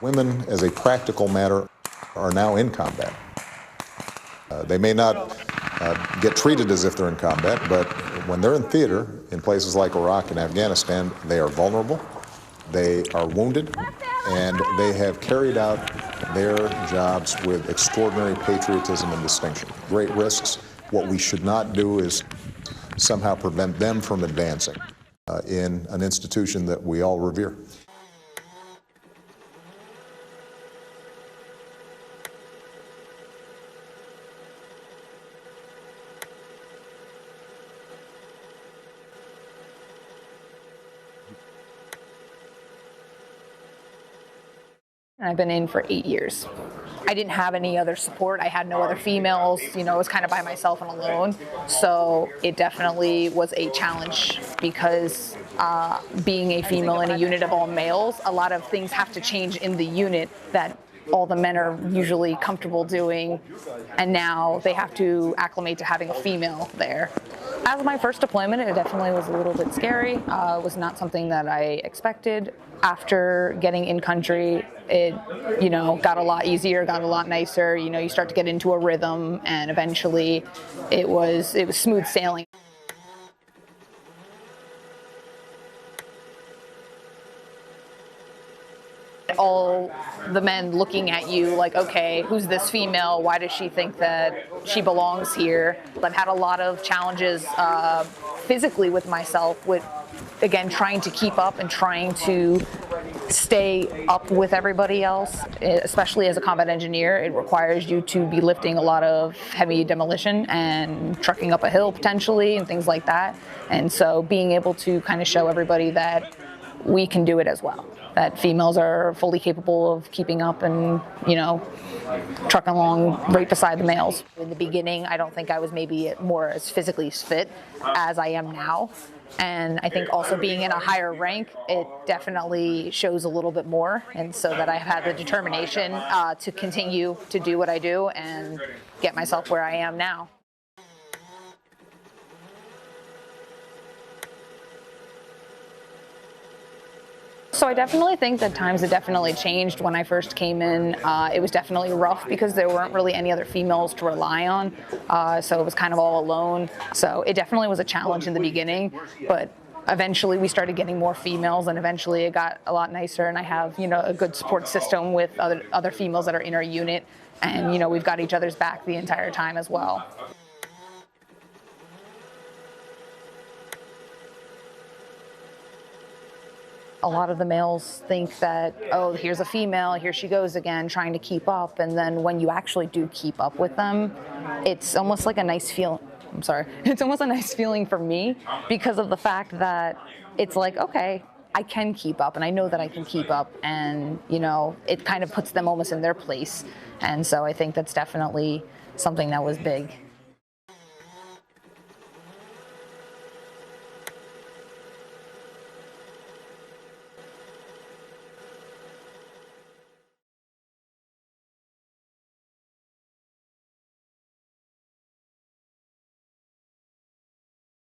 Women, as a practical matter, are now in combat. They may not get treated as if they're in combat, but when they're in theater, in places like Iraq and Afghanistan, they are vulnerable, they are wounded, and they have carried out their jobs with extraordinary patriotism and distinction. Great risks. What we should not do is somehow prevent them from advancing in an institution that we all revere. I've been in for 8 years. I didn't have any other support. I had no other females, you know, I was kind of by myself and alone. So it definitely was a challenge because being a female in a unit of all males, a lot of things have to change in the unit that all the men are usually comfortable doing, and now they have to acclimate to having a female there. As my first deployment, it definitely was a little bit scary. It was not something that I expected. After getting in country, it, you know, got a lot easier, got a lot nicer. You know, you start to get into a rhythm, and eventually it was smooth sailing. All the men looking at you like, okay, who's this female? Why does she think that she belongs here? I've had a lot of challenges physically with myself, with, again, trying to keep up and trying to stay up with everybody else. Especially as a combat engineer, it requires you to be lifting a lot of heavy demolition and trucking up a hill potentially and things like that. And so being able to kind of show everybody that we can do it as well, that females are fully capable of keeping up and, you know, trucking along right beside the males. In the beginning, I don't think I was maybe more as physically fit as I am now. And I think also being in a higher rank, it definitely shows a little bit more. And so that I've had the determination to continue to do what I do and get myself where I am now. So I definitely think that times have definitely changed. When I first came in, it was definitely rough because there weren't really any other females to rely on. So it was kind of all alone. So it definitely was a challenge in the beginning, but eventually we started getting more females, and eventually it got a lot nicer, and I have, you know, a good support system with other females that are in our unit, and, you know, we've got each other's back the entire time as well. A lot of the males think that, oh, here's a female, here she goes again, trying to keep up. And then when you actually do keep up with them, it's almost like a nice feeling. I'm sorry. It's almost a nice feeling for me because of the fact that it's like, okay, I can keep up, and I know that I can keep up, and, you know, it kind of puts them almost in their place. And so I think that's definitely something that was big.